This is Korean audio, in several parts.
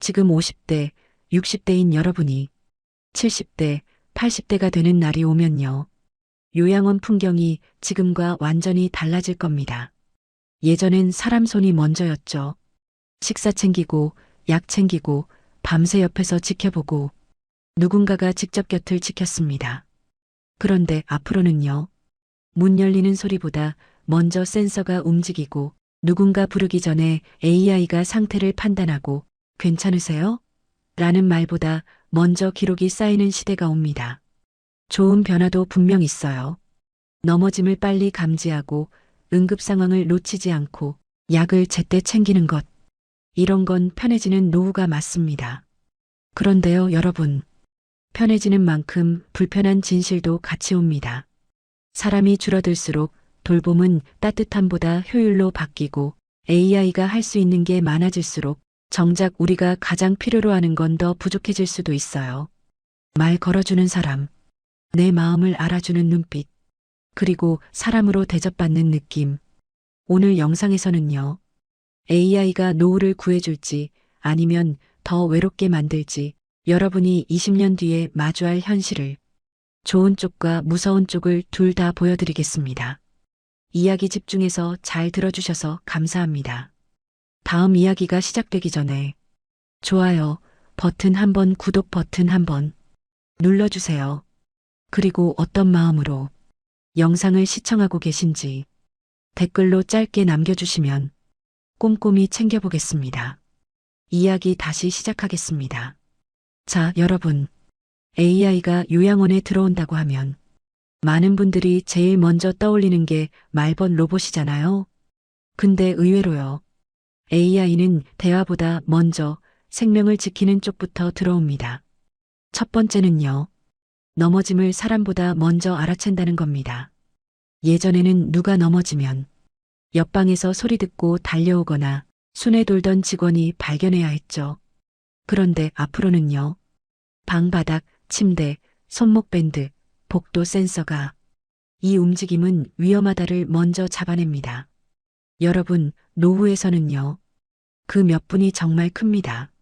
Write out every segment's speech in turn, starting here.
지금 50대, 60대인 여러분이 70대, 80대가 되는 날이 오면요. 요양원 풍경이 지금과 완전히 달라질 겁니다. 예전엔 사람 손이 먼저였죠. 식사 챙기고, 약 챙기고, 밤새 옆에서 지켜보고, 누군가가 직접 곁을 지켰습니다. 그런데 앞으로는요. 문 열리는 소리보다 먼저 센서가 움직이고, 누군가 부르기 전에 AI가 상태를 판단하고, 괜찮으세요? 라는 말보다 먼저 기록이 쌓이는 시대가 옵니다. 좋은 변화도 분명 있어요. 넘어짐을 빨리 감지하고 응급 상황을 놓치지 않고 약을 제때 챙기는 것. 이런 건 편해지는 노후가 맞습니다. 그런데요, 여러분. 편해지는 만큼 불편한 진실도 같이 옵니다. 사람이 줄어들수록 돌봄은 따뜻함보다 효율로 바뀌고 AI가 할 수 있는 게 많아질수록 정작 우리가 가장 필요로 하는 건 더 부족해질 수도 있어요. 말 걸어주는 사람, 내 마음을 알아주는 눈빛, 그리고 사람으로 대접받는 느낌. 오늘 영상에서는요. AI가 노후를 구해줄지 아니면 더 외롭게 만들지 여러분이 20년 뒤에 마주할 현실을 좋은 쪽과 무서운 쪽을 둘 다 보여드리겠습니다. 이야기 집중해서 잘 들어주셔서 감사합니다. 다음 이야기가 시작되기 전에 좋아요 버튼 한번, 구독 버튼 한번 눌러주세요. 그리고 어떤 마음으로 영상을 시청하고 계신지 댓글로 짧게 남겨주시면 꼼꼼히 챙겨보겠습니다. 이야기 다시 시작하겠습니다. 자, 여러분. AI가 요양원에 들어온다고 하면 많은 분들이 제일 먼저 떠올리는 게 말번 로봇이잖아요. 근데 의외로요. AI는 대화보다 먼저 생명을 지키는 쪽부터 들어옵니다. 첫 번째는요. 넘어짐을 사람보다 먼저 알아챈다는 겁니다. 예전에는 누가 넘어지면 옆방에서 소리 듣고 달려오거나 순회 돌던 직원이 발견해야 했죠. 그런데 앞으로는요. 방 바닥, 침대, 손목 밴드, 복도 센서가 이 움직임은 위험하다를 먼저 잡아냅니다. 여러분, 노후에서는요. 그 몇 분이 정말 큽니다.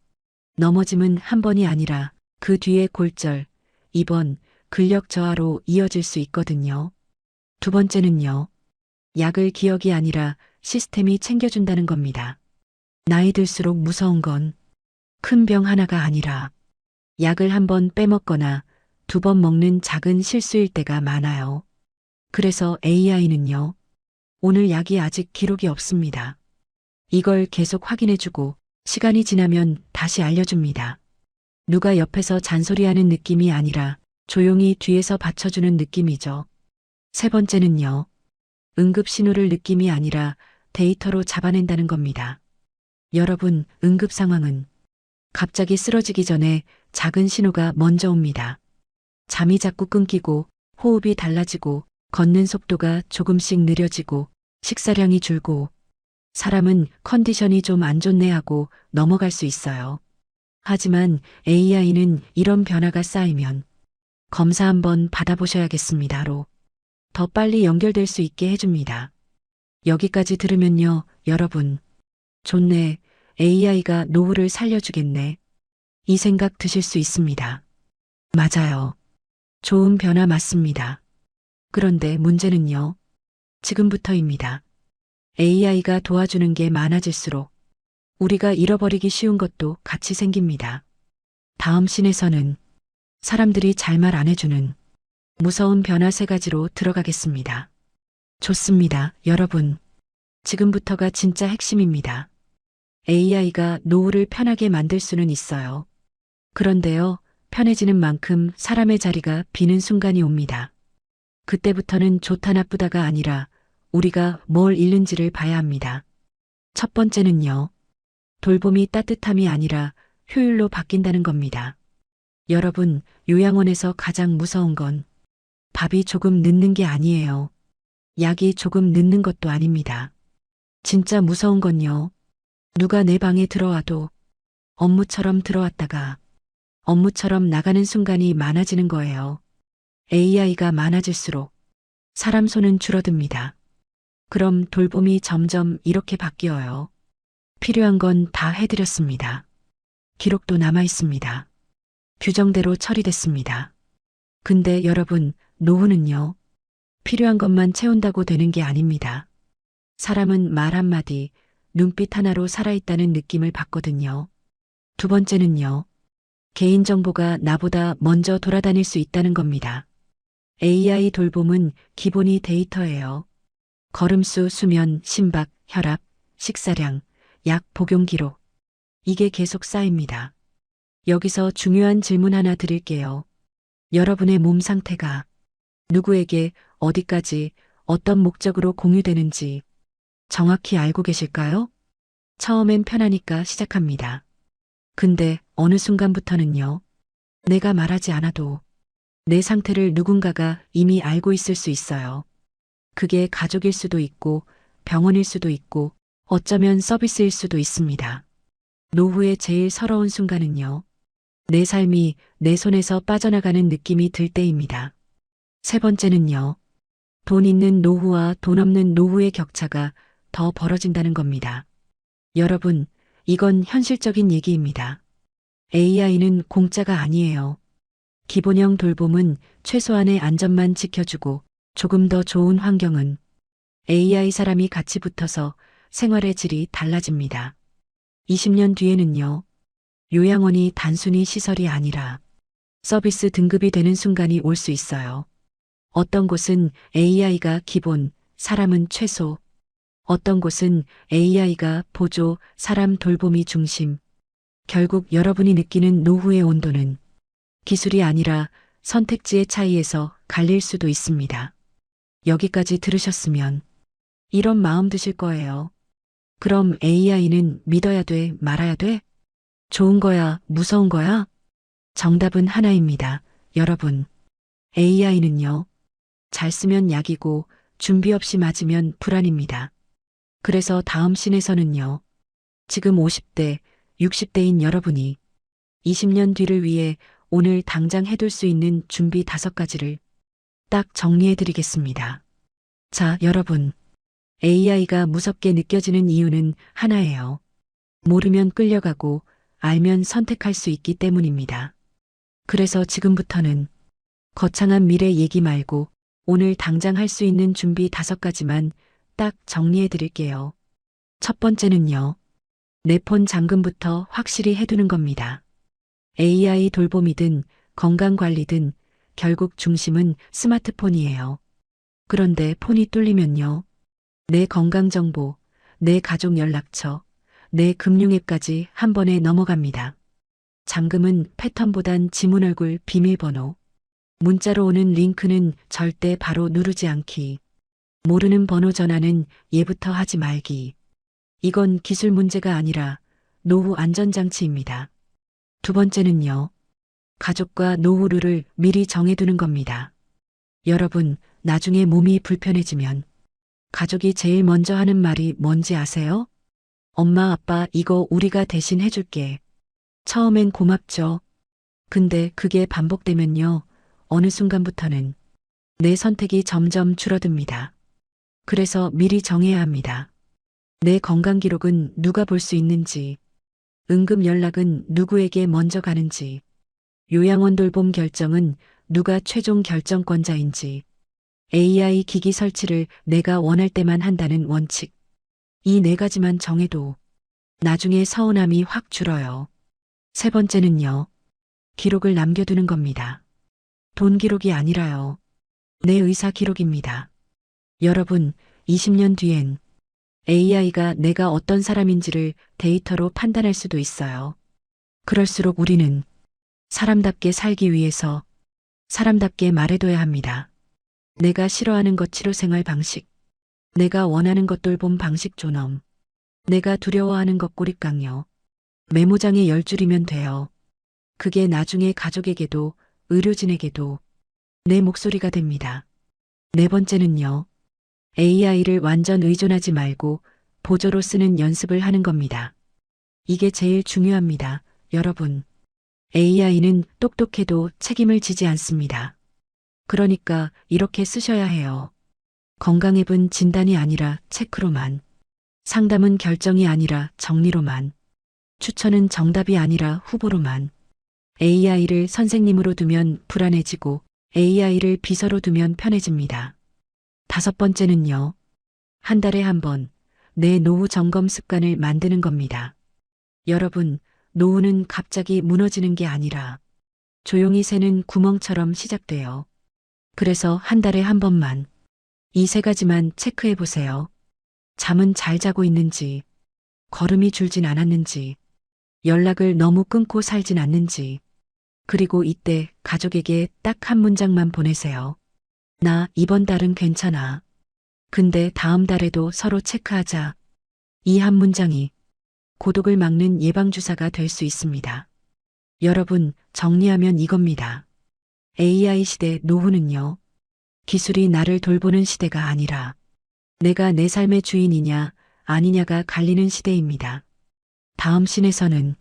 넘어짐은 한 번이 아니라 그 뒤에 골절, 입원, 근력 저하로 이어질 수 있거든요. 두 번째는요. 약을 기억이 아니라 시스템이 챙겨준다는 겁니다. 나이 들수록 무서운 건 큰 병 하나가 아니라 약을 한 번 빼먹거나 두 번 먹는 작은 실수일 때가 많아요. 그래서 AI는요. 오늘 약이 아직 기록이 없습니다. 이걸 계속 확인해주고 시간이 지나면 다시 알려줍니다. 누가 옆에서 잔소리하는 느낌이 아니라 조용히 뒤에서 받쳐주는 느낌이죠. 세 번째는요. 응급 신호를 느낌이 아니라 데이터로 잡아낸다는 겁니다. 여러분, 응급 상황은 갑자기 쓰러지기 전에 작은 신호가 먼저 옵니다. 잠이 자꾸 끊기고 호흡이 달라지고 걷는 속도가 조금씩 느려지고 식사량이 줄고 사람은 컨디션이 좀 안 좋네 하고 넘어갈 수 있어요. 하지만 AI는 이런 변화가 쌓이면 검사 한번 받아보셔야겠습니다로 더 빨리 연결될 수 있게 해줍니다. 여기까지 들으면요, 여러분. 좋네, AI가 노후를 살려주겠네. 이 생각 드실 수 있습니다. 맞아요. 좋은 변화 맞습니다. 그런데 문제는요. 지금부터입니다. AI가 도와주는 게 많아질수록 우리가 잃어버리기 쉬운 것도 같이 생깁니다. 다음 씬에서는 사람들이 잘 말 안 해주는 무서운 변화 3가지로 들어가겠습니다. 좋습니다, 여러분. 지금부터가 진짜 핵심입니다. AI가 노후를 편하게 만들 수는 있어요. 그런데요, 편해지는 만큼 사람의 자리가 비는 순간이 옵니다. 그때부터는 좋다 나쁘다가 아니라 우리가 뭘 잃는지를 봐야 합니다. 첫 번째는요. 돌봄이 따뜻함이 아니라 효율로 바뀐다는 겁니다. 여러분, 요양원에서 가장 무서운 건 밥이 조금 늦는 게 아니에요. 약이 조금 늦는 것도 아닙니다. 진짜 무서운 건요. 누가 내 방에 들어와도 업무처럼 들어왔다가 업무처럼 나가는 순간이 많아지는 거예요. AI가 많아질수록 사람 손은 줄어듭니다. 그럼 돌봄이 점점 이렇게 바뀌어요. 필요한 건 다 해드렸습니다. 기록도 남아 있습니다. 규정대로 처리됐습니다. 근데 여러분, 노후는요, 필요한 것만 채운다고 되는 게 아닙니다. 사람은 말 한마디, 눈빛 하나로 살아있다는 느낌을 받거든요. 두 번째는요, 개인정보가 나보다 먼저 돌아다닐 수 있다는 겁니다. AI 돌봄은 기본이 데이터예요. 걸음수, 수면, 심박, 혈압, 식사량, 약 복용 기록. 이게 계속 쌓입니다. 여기서 중요한 질문 하나 드릴게요. 여러분의 몸 상태가 누구에게 어디까지 어떤 목적으로 공유되는지 정확히 알고 계실까요? 처음엔 편하니까 시작합니다. 근데 어느 순간부터는요, 내가 말하지 않아도 내 상태를 누군가가 이미 알고 있을 수 있어요. 그게 가족일 수도 있고 병원일 수도 있고 어쩌면 서비스일 수도 있습니다. 노후의 제일 서러운 순간은요, 내 삶이 내 손에서 빠져나가는 느낌이 들 때입니다. 세 번째는요, 돈 있는 노후와 돈 없는 노후의 격차가 더 벌어진다는 겁니다. 여러분, 이건 현실적인 얘기입니다. AI는 공짜가 아니에요. 기본형 돌봄은 최소한의 안전만 지켜주고 조금 더 좋은 환경은 AI 사람이 같이 붙어서 생활의 질이 달라집니다. 20년 뒤에는요, 요양원이 단순히 시설이 아니라 서비스 등급이 되는 순간이 올 수 있어요. 어떤 곳은 AI가 기본, 사람은 최소. 어떤 곳은 AI가 보조, 사람 돌봄이 중심. 결국 여러분이 느끼는 노후의 온도는 기술이 아니라 선택지의 차이에서 갈릴 수도 있습니다. 여기까지 들으셨으면 이런 마음 드실 거예요. 그럼 AI는 믿어야 돼, 말아야 돼? 좋은 거야, 무서운 거야? 정답은 하나입니다. 여러분, AI는요, 잘 쓰면 약이고 준비 없이 맞으면 불안입니다. 그래서 다음 씬에서는요, 지금 50대, 60대인 여러분이 20년 뒤를 위해 오늘 당장 해둘 수 있는 준비 5가지를 딱 정리해 드리겠습니다. 자, 여러분. AI가 무섭게 느껴지는 이유는 하나예요. 모르면 끌려가고 알면 선택할 수 있기 때문입니다. 그래서 지금부터는 거창한 미래 얘기 말고 오늘 당장 할 수 있는 준비 5가지만 딱 정리해 드릴게요. 첫 번째는요. 내 폰 잠금부터 확실히 해두는 겁니다. AI 돌봄이든 건강관리든 결국 중심은 스마트폰이에요. 그런데 폰이 뚫리면요. 내 건강정보, 내 가족 연락처, 내 금융앱까지 한 번에 넘어갑니다. 잠금은 패턴보단 지문 얼굴 비밀번호. 문자로 오는 링크는 절대 바로 누르지 않기. 모르는 번호 전화는 예부터 하지 말기. 이건 기술 문제가 아니라 노후 안전장치입니다. 두 번째는요. 가족과 노후 룰을 미리 정해두는 겁니다. 여러분, 나중에 몸이 불편해지면 가족이 제일 먼저 하는 말이 뭔지 아세요? 엄마, 아빠, 이거 우리가 대신 해줄게. 처음엔 고맙죠. 근데 그게 반복되면요. 어느 순간부터는 내 선택이 점점 줄어듭니다. 그래서 미리 정해야 합니다. 내 건강 기록은 누가 볼 수 있는지, 응급 연락은 누구에게 먼저 가는지, 요양원 돌봄 결정은 누가 최종 결정권자인지, AI 기기 설치를 내가 원할 때만 한다는 원칙. 이 4가지만 정해도 나중에 서운함이 확 줄어요. 세 번째는요. 기록을 남겨두는 겁니다. 돈 기록이 아니라요. 내 의사 기록입니다. 여러분, 20년 뒤엔 AI가 내가 어떤 사람인지를 데이터로 판단할 수도 있어요. 그럴수록 우리는 사람답게 살기 위해서 사람답게 말해둬야 합니다. 내가 싫어하는 것 치료 생활 방식, 내가 원하는 것 돌봄 방식 존엄, 내가 두려워하는 것 꼬립강요. 메모장에 10줄이면 돼요. 그게 나중에 가족에게도 의료진에게도 내 목소리가 됩니다. 네 번째는요. AI를 완전 의존하지 말고 보조로 쓰는 연습을 하는 겁니다. 이게 제일 중요합니다. 여러분, AI는 똑똑해도 책임을 지지 않습니다. 그러니까 이렇게 쓰셔야 해요. 건강앱은 진단이 아니라 체크로만, 상담은 결정이 아니라 정리로만, 추천은 정답이 아니라 후보로만. AI를 선생님으로 두면 불안해지고 AI를 비서로 두면 편해집니다. 다섯 번째는요. 한 달에 한 번 내 노후 점검 습관을 만드는 겁니다. 여러분, 노후는 갑자기 무너지는 게 아니라 조용히 새는 구멍처럼 시작돼요. 그래서 한 달에 한 번만 이 세 가지만 체크해 보세요. 잠은 잘 자고 있는지, 걸음이 줄진 않았는지, 연락을 너무 끊고 살진 않는지, 그리고 이때 가족에게 딱 한 문장만 보내세요. 나 이번 달은 괜찮아. 근데 다음 달에도 서로 체크하자. 이 한 문장이 고독을 막는 예방주사가 될 수 있습니다. 여러분, 정리하면 이겁니다. AI 시대 노후는요. 기술이 나를 돌보는 시대가 아니라 내가 내 삶의 주인이냐 아니냐가 갈리는 시대입니다. 다음 씬에서는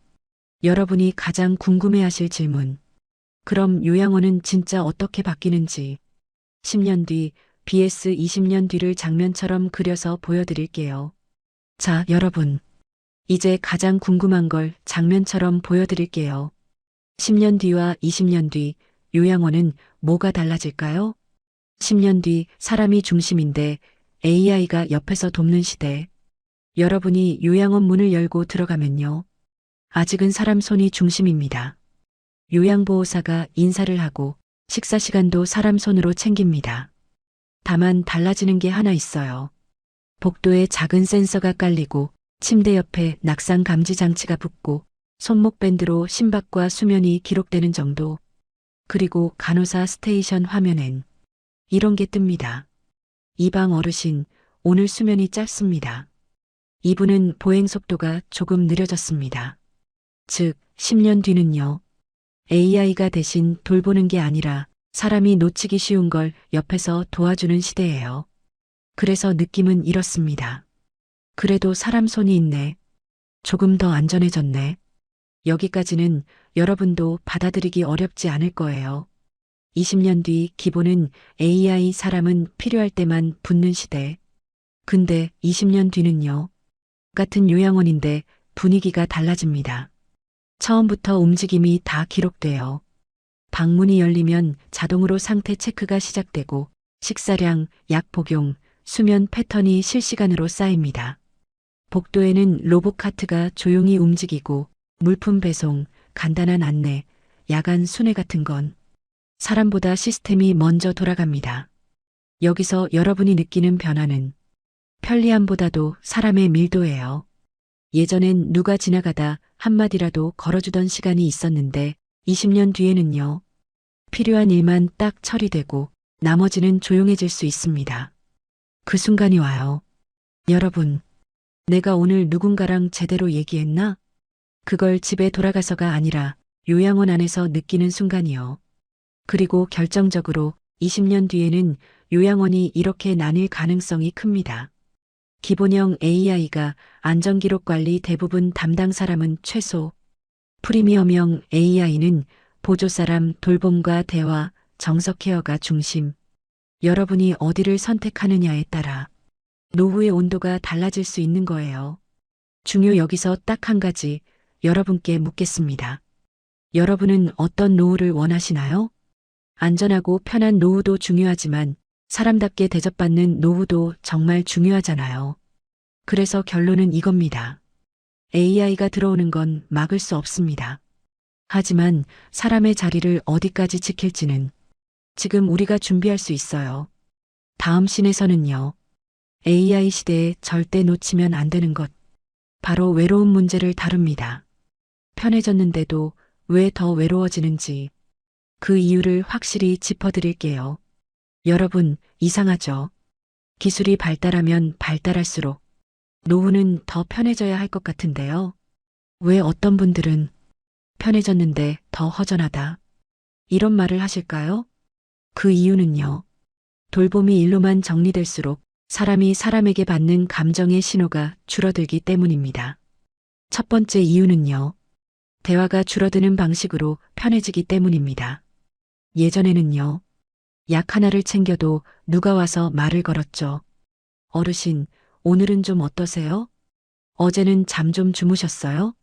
여러분이 가장 궁금해하실 질문. 그럼 요양원은 진짜 어떻게 바뀌는지 10년 뒤 vs 20년 뒤를 장면처럼 그려서 보여드릴게요. 자, 여러분. 이제 가장 궁금한 걸 장면처럼 보여드릴게요. 10년 뒤와 20년 뒤 요양원은 뭐가 달라질까요? 10년 뒤 사람이 중심인데 AI가 옆에서 돕는 시대. 여러분이 요양원 문을 열고 들어가면요. 아직은 사람 손이 중심입니다. 요양보호사가 인사를 하고 식사 시간도 사람 손으로 챙깁니다. 다만 달라지는 게 하나 있어요. 복도에 작은 센서가 깔리고 침대 옆에 낙상 감지 장치가 붙고 손목 밴드로 심박과 수면이 기록되는 정도. 그리고 간호사 스테이션 화면엔 이런 게 뜹니다. 이 방 어르신, 오늘 수면이 짧습니다. 이분은 보행 속도가 조금 느려졌습니다. 즉, 10년 뒤는요. AI가 대신 돌보는 게 아니라 사람이 놓치기 쉬운 걸 옆에서 도와주는 시대예요. 그래서 느낌은 이렇습니다. 그래도 사람 손이 있네. 조금 더 안전해졌네. 여기까지는 여러분도 받아들이기 어렵지 않을 거예요. 20년 뒤 기본은 AI 사람은 필요할 때만 붙는 시대. 근데 20년 뒤는요. 같은 요양원인데 분위기가 달라집니다. 처음부터 움직임이 다 기록돼요. 방문이 열리면 자동으로 상태 체크가 시작되고 식사량, 약 복용, 수면 패턴이 실시간으로 쌓입니다. 복도에는 로봇카트가 조용히 움직이고 물품 배송, 간단한 안내, 야간 순회 같은 건 사람보다 시스템이 먼저 돌아갑니다. 여기서 여러분이 느끼는 변화는 편리함보다도 사람의 밀도예요. 예전엔 누가 지나가다 한마디라도 걸어주던 시간이 있었는데 20년 뒤에는요. 필요한 일만 딱 처리되고 나머지는 조용해질 수 있습니다. 그 순간이 와요. 여러분, 내가 오늘 누군가랑 제대로 얘기했나? 그걸 집에 돌아가서가 아니라 요양원 안에서 느끼는 순간이요. 그리고 결정적으로 20년 뒤에는 요양원이 이렇게 나뉠 가능성이 큽니다. 기본형 AI가 안전기록 관리 대부분 담당 사람은 최소, 프리미엄형 AI는 보조사람 돌봄과 대화, 정석 케어가 중심. 여러분이 어디를 선택하느냐에 따라 노후의 온도가 달라질 수 있는 거예요. 여기서 딱 한 가지 여러분께 묻겠습니다. 여러분은 어떤 노후를 원하시나요? 안전하고 편한 노후도 중요하지만 사람답게 대접받는 노후도 정말 중요하잖아요. 그래서 결론은 이겁니다. AI가 들어오는 건 막을 수 없습니다. 하지만 사람의 자리를 어디까지 지킬지는 지금 우리가 준비할 수 있어요. 다음 씬에서는요. AI 시대에 절대 놓치면 안 되는 것. 바로 외로움 문제를 다룹니다. 편해졌는데도 왜 더 외로워지는지 그 이유를 확실히 짚어드릴게요. 여러분, 이상하죠? 기술이 발달하면 발달할수록 노후는 더 편해져야 할 것 같은데요. 왜 어떤 분들은 편해졌는데 더 허전하다. 이런 말을 하실까요? 그 이유는요. 돌봄이 일로만 정리될수록 사람이 사람에게 받는 감정의 신호가 줄어들기 때문입니다. 첫 번째 이유는요. 대화가 줄어드는 방식으로 편해지기 때문입니다. 예전에는요. 약 하나를 챙겨도 누가 와서 말을 걸었죠. 어르신, 오늘은 좀 어떠세요? 어제는 잠 좀 주무셨어요?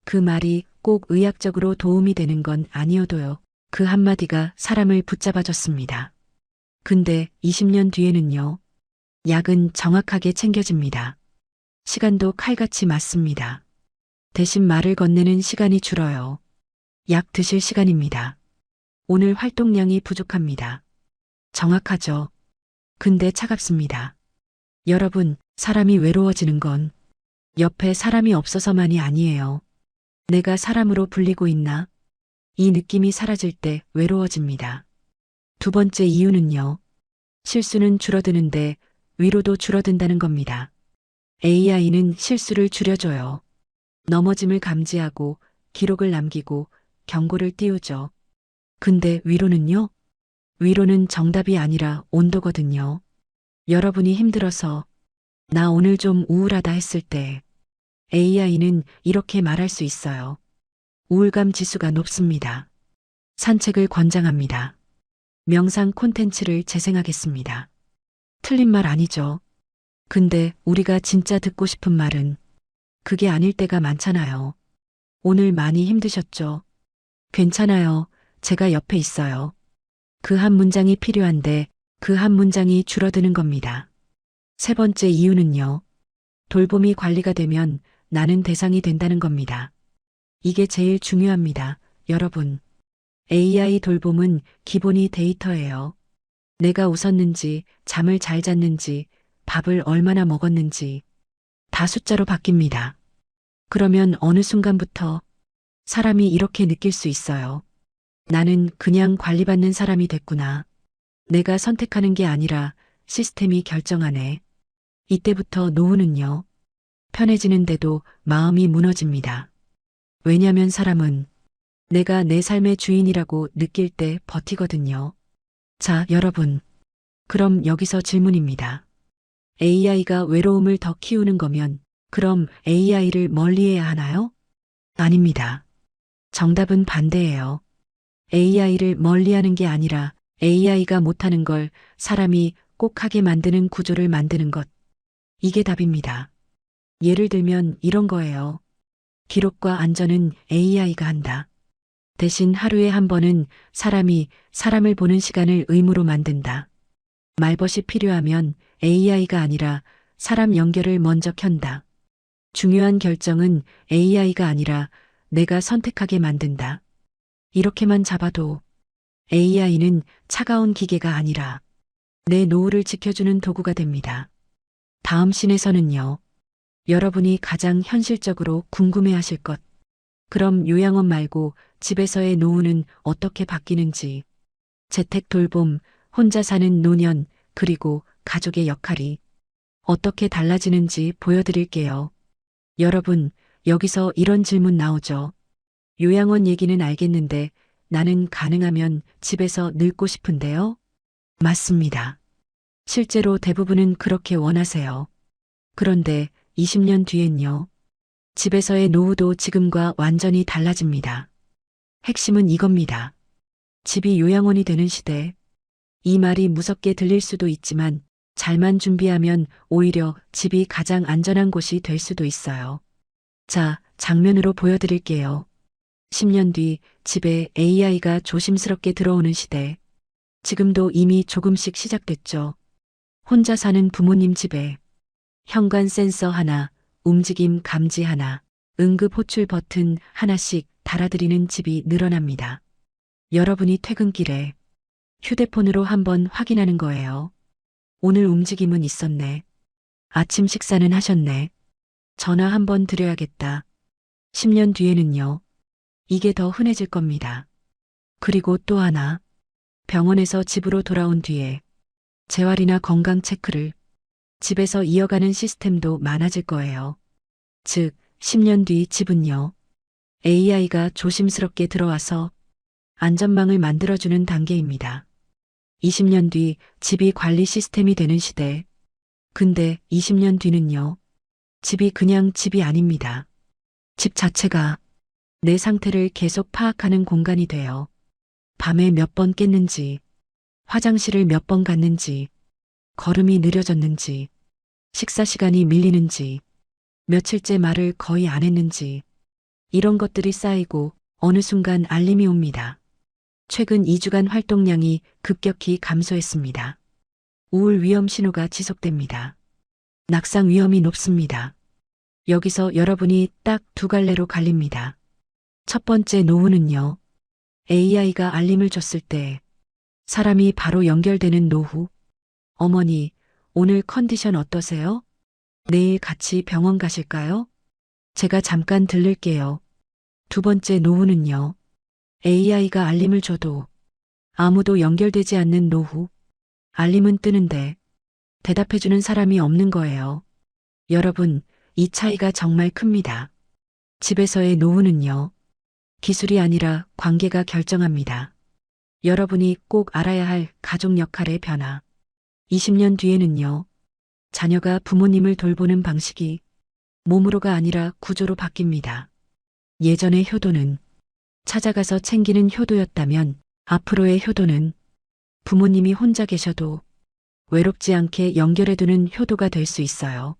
그 말이 꼭 의학적으로 도움이 되는 건 아니어도요. 그 한마디가 사람을 붙잡아줬습니다. 근데 20년 뒤에는요. 약은 정확하게 챙겨집니다. 시간도 칼같이 맞습니다. 대신 말을 건네는 시간이 줄어요. 약 드실 시간입니다. 오늘 활동량이 부족합니다. 정확하죠. 근데 차갑습니다. 여러분, 사람이 외로워지는 건 옆에 사람이 없어서만이 아니에요. 내가 사람으로 불리고 있나? 이 느낌이 사라질 때 외로워집니다. 두 번째 이유는요. 실수는 줄어드는데 위로도 줄어든다는 겁니다. AI는 실수를 줄여줘요. 넘어짐을 감지하고 기록을 남기고 경고를 띄우죠. 근데 위로는요? 위로는 정답이 아니라 온도거든요. 여러분이 힘들어서 나 오늘 좀 우울하다 했을 때 AI는 이렇게 말할 수 있어요. 우울감 지수가 높습니다. 산책을 권장합니다. 명상 콘텐츠를 재생하겠습니다. 틀린 말 아니죠. 근데 우리가 진짜 듣고 싶은 말은 그게 아닐 때가 많잖아요. 오늘 많이 힘드셨죠? 괜찮아요. 제가 옆에 있어요. 그 한 문장이 필요한데 그 한 문장이 줄어드는 겁니다. 세 번째 이유는요. 돌봄이 관리가 되면 나는 대상이 된다는 겁니다. 이게 제일 중요합니다. 여러분. AI 돌봄은 기본이 데이터예요. 내가 웃었는지, 잠을 잘 잤는지, 밥을 얼마나 먹었는지 다 숫자로 바뀝니다. 그러면 어느 순간부터 사람이 이렇게 느낄 수 있어요. 나는 그냥 관리받는 사람이 됐구나. 내가 선택하는 게 아니라 시스템이 결정하네. 이때부터 노후는요. 편해지는데도 마음이 무너집니다. 왜냐면 사람은 내가 내 삶의 주인이라고 느낄 때 버티거든요. 자, 여러분. 그럼 여기서 질문입니다. AI가 외로움을 더 키우는 거면 그럼 AI를 멀리해야 하나요? 아닙니다. 정답은 반대예요. AI를 멀리하는 게 아니라 AI가 못하는 걸 사람이 꼭 하게 만드는 구조를 만드는 것. 이게 답입니다. 예를 들면 이런 거예요. 기록과 안전은 AI가 한다. 대신 하루에 한 번은 사람이 사람을 보는 시간을 의무로 만든다. 말벗이 필요하면 AI가 아니라 사람 연결을 먼저 켠다. 중요한 결정은 AI가 아니라 내가 선택하게 만든다. 이렇게만 잡아도 AI는 차가운 기계가 아니라 내 노후를 지켜주는 도구가 됩니다. 다음 씬에서는요. 여러분이 가장 현실적으로 궁금해하실 것. 그럼 요양원 말고 집에서의 노후는 어떻게 바뀌는지, 재택 돌봄, 혼자 사는 노년, 그리고 가족의 역할이 어떻게 달라지는지 보여드릴게요. 여러분, 여기서 이런 질문 나오죠. 요양원 얘기는 알겠는데 나는 가능하면 집에서 늙고 싶은데요? 맞습니다. 실제로 대부분은 그렇게 원하세요. 그런데 20년 뒤엔요. 집에서의 노후도 지금과 완전히 달라집니다. 핵심은 이겁니다. 집이 요양원이 되는 시대. 이 말이 무섭게 들릴 수도 있지만 잘만 준비하면 오히려 집이 가장 안전한 곳이 될 수도 있어요. 자, 장면으로 보여드릴게요. 10년 뒤 집에 AI가 조심스럽게 들어오는 시대. 지금도 이미 조금씩 시작됐죠. 혼자 사는 부모님 집에 현관 센서 하나, 움직임 감지 하나, 응급 호출 버튼 하나씩 달아드리는 집이 늘어납니다. 여러분이 퇴근길에 휴대폰으로 한번 확인하는 거예요. 오늘 움직임은 있었네. 아침 식사는 하셨네. 전화 한번 드려야겠다. 10년 뒤에는요. 이게 더 흔해질 겁니다. 그리고 또 하나. 병원에서 집으로 돌아온 뒤에 재활이나 건강 체크를 집에서 이어가는 시스템도 많아질 거예요. 즉, 10년 뒤 집은요. AI가 조심스럽게 들어와서 안전망을 만들어주는 단계입니다. 20년 뒤 집이 관리 시스템이 되는 시대. 근데 20년 뒤는요. 집이 그냥 집이 아닙니다. 집 자체가 내 상태를 계속 파악하는 공간이 돼요. 밤에 몇 번 깼는지, 화장실을 몇 번 갔는지, 걸음이 느려졌는지, 식사 시간이 밀리는지, 며칠째 말을 거의 안 했는지, 이런 것들이 쌓이고 어느 순간 알림이 옵니다. 최근 2주간 활동량이 급격히 감소했습니다. 우울 위험 신호가 지속됩니다. 낙상 위험이 높습니다. 여기서 여러분이 딱 두 갈래로 갈립니다. 첫 번째 노후는요. AI가 알림을 줬을 때 사람이 바로 연결되는 노후. 어머니, 오늘 컨디션 어떠세요? 내일 같이 병원 가실까요? 제가 잠깐 들를게요. 두 번째 노후는요. AI가 알림을 줘도 아무도 연결되지 않는 노후. 알림은 뜨는데 대답해주는 사람이 없는 거예요. 여러분, 이 차이가 정말 큽니다. 집에서의 노후는요. 기술이 아니라 관계가 결정합니다. 여러분이 꼭 알아야 할 가족 역할의 변화. 20년 뒤에는요. 자녀가 부모님을 돌보는 방식이 몸으로가 아니라 구조로 바뀝니다. 예전의 효도는 찾아가서 챙기는 효도였다면 앞으로의 효도는 부모님이 혼자 계셔도 외롭지 않게 연결해두는 효도가 될 수 있어요.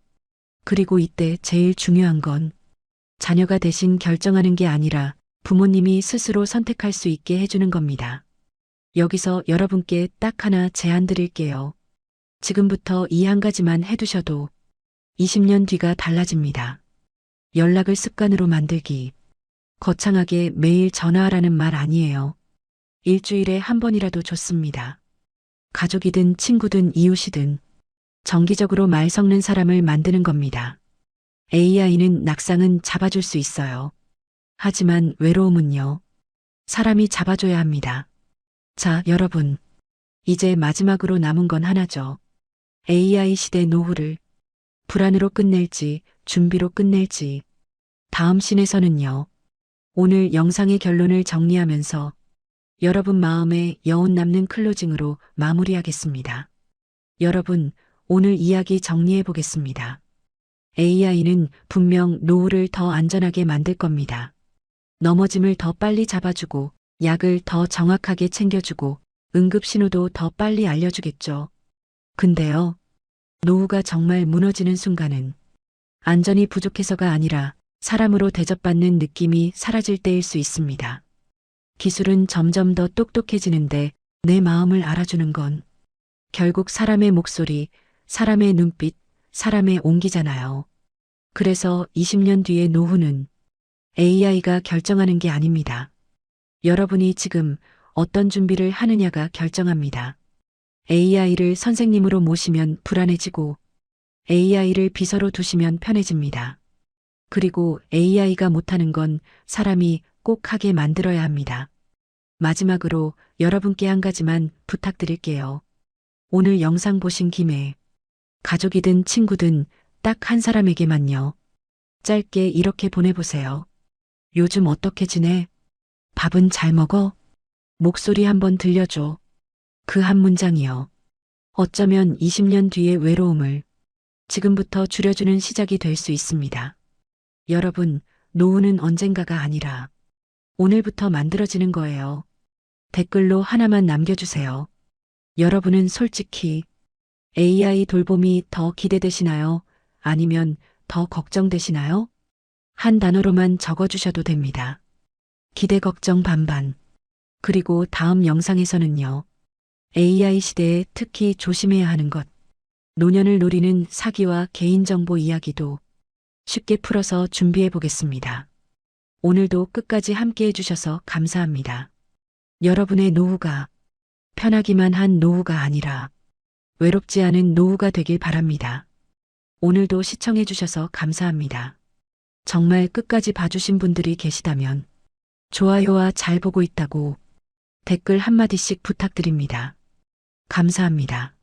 그리고 이때 제일 중요한 건 자녀가 대신 결정하는 게 아니라 부모님이 스스로 선택할 수 있게 해주는 겁니다. 여기서 여러분께 딱 하나 제안 드릴게요. 지금부터 이 한 가지만 해두셔도 20년 뒤가 달라집니다. 연락을 습관으로 만들기. 거창하게 매일 전화하라는 말 아니에요. 일주일에 한 번이라도 좋습니다. 가족이든 친구든 이웃이든 정기적으로 말 섞는 사람을 만드는 겁니다. AI는 낙상은 잡아줄 수 있어요. 하지만 외로움은요. 사람이 잡아줘야 합니다. 자, 여러분. 이제 마지막으로 남은 건 하나죠. AI 시대 노후를 불안으로 끝낼지 준비로 끝낼지. 다음 씬에서는요. 오늘 영상의 결론을 정리하면서 여러분 마음에 여운 남는 클로징으로 마무리하겠습니다. 여러분, 오늘 이야기 정리해 보겠습니다. AI는 분명 노후를 더 안전하게 만들 겁니다. 넘어짐을 더 빨리 잡아주고 약을 더 정확하게 챙겨주고 응급신호도 더 빨리 알려주겠죠. 근데요. 노후가 정말 무너지는 순간은 안전이 부족해서가 아니라 사람으로 대접받는 느낌이 사라질 때일 수 있습니다. 기술은 점점 더 똑똑해지는데 내 마음을 알아주는 건 결국 사람의 목소리, 사람의 눈빛, 사람의 온기잖아요. 그래서 20년 뒤의 노후는 AI가 결정하는 게 아닙니다. 여러분이 지금 어떤 준비를 하느냐가 결정합니다. AI를 선생님으로 모시면 불안해지고 AI를 비서로 두시면 편해집니다. 그리고 AI가 못하는 건 사람이 꼭 하게 만들어야 합니다. 마지막으로 여러분께 한 가지만 부탁드릴게요. 오늘 영상 보신 김에 가족이든 친구든 딱 한 사람에게만요. 짧게 이렇게 보내보세요. 요즘 어떻게 지내? 밥은 잘 먹어? 목소리 한번 들려줘. 그 한 문장이요. 어쩌면 20년 뒤의 외로움을 지금부터 줄여주는 시작이 될 수 있습니다. 여러분, 노후는 언젠가가 아니라 오늘부터 만들어지는 거예요. 댓글로 하나만 남겨주세요. 여러분은 솔직히 AI 돌봄이 더 기대되시나요? 아니면 더 걱정되시나요? 한 단어로만 적어주셔도 됩니다. 기대 걱정 반반. 그리고 다음 영상에서는요. AI 시대에 특히 조심해야 하는 것. 노년을 노리는 사기와 개인정보 이야기도 쉽게 풀어서 준비해 보겠습니다. 오늘도 끝까지 함께 해주셔서 감사합니다. 여러분의 노후가 편하기만 한 노후가 아니라 외롭지 않은 노후가 되길 바랍니다. 오늘도 시청해 주셔서 감사합니다. 정말 끝까지 봐주신 분들이 계시다면 좋아요와 잘 보고 있다고 댓글 한마디씩 부탁드립니다. 감사합니다.